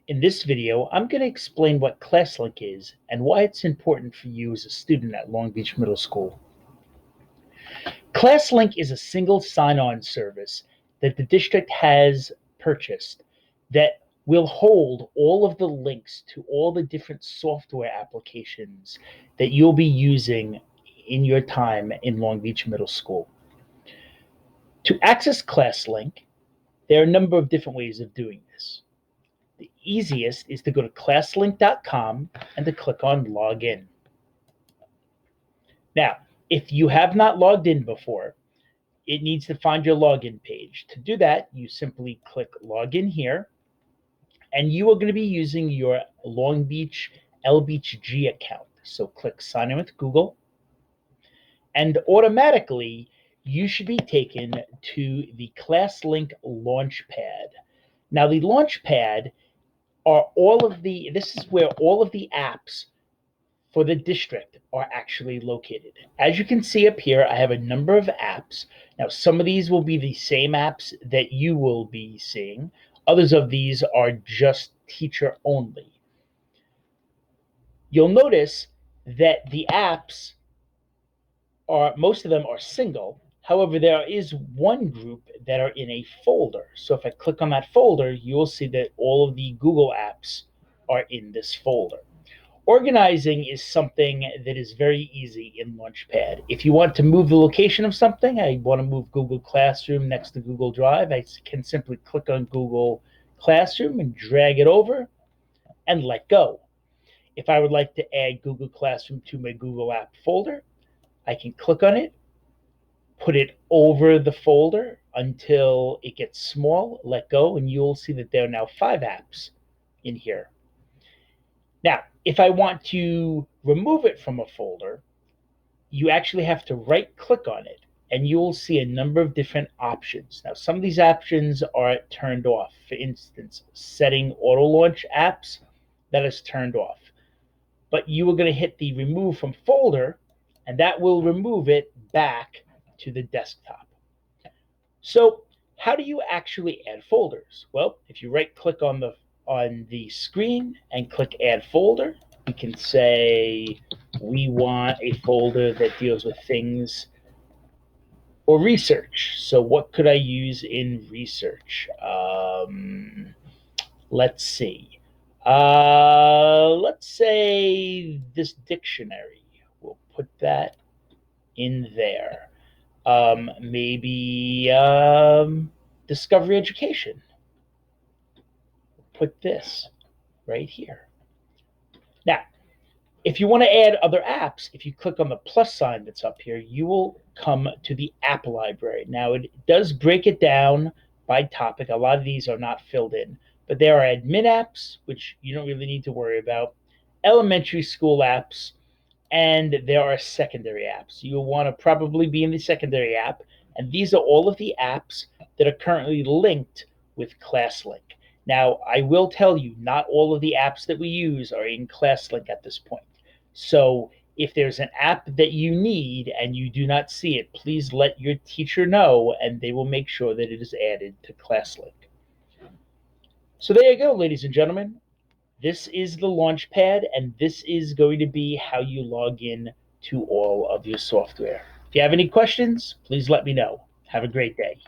In this video, I'm going to explain what Classlink is and why it's important for you as a student at Long Beach Middle School. Classlink is a single sign-on service that the district has purchased that will hold all of the links to all the different software applications that you'll be using in your time in Long Beach Middle School. To access Classlink, there are a number of different ways of doing this. The easiest is to go to classlink.com and to click on Login. Now, if you have not logged in before, it needs to find your login page. To do that, you simply click Login here, and you are going to be using your Long Beach LBeachG account. So click Sign in with Google, and automatically you should be taken to the Classlink Launchpad. Now, the Launchpad this is where all of the apps for the district are actually located. As you can see up here, I have a number of apps. Now, some of these will be the same apps that you will be seeing. Others of these are just teacher only. You'll notice that the apps most of them are single. However, there is one group that are in a folder. So if I click on that folder, you will see that all of the Google apps are in this folder. Organizing is something that is very easy in Launchpad. If you want to move the location of something, I want to move Google Classroom next to Google Drive, I can simply click on Google Classroom and drag it over and let go. If I would like to add Google Classroom to my Google App folder, I can click on it, put it over the folder until it gets small, let go, and you'll see that there are now 5 apps in here. Now, if I want to remove it from a folder, you actually have to right-click on it, and you'll see a number of different options. Now, some of these options are turned off. For instance, setting auto-launch apps, that is turned off. But you are going to hit the Remove from Folder, and that will remove it back to the desktop. So how do you actually add folders? Well, if you right-click on the screen and click Add Folder, we can say we want a folder that deals with things or research. So what could I use in research? Let's see. Let's say this dictionary. We'll put that in there. Maybe Discovery Education. Put this right here. Now, if you want to add other apps, if you click on the plus sign that's up here, you will come to the app library. Now, it does break it down by topic. A lot of these are not filled in, but there are admin apps, which you don't really need to worry about, elementary school apps, and there are secondary apps. You'll want to probably be in the secondary app, and these are all of the apps that are currently linked with Classlink. Now, I will tell you, not all of the apps that we use are in Classlink at this point. So if there's an app that you need and you do not see it, please let your teacher know, and they will make sure that it is added to Classlink. So there you go, ladies and gentlemen. This is the Launchpad, and this is going to be how you log in to all of your software. If you have any questions, please let me know. Have a great day.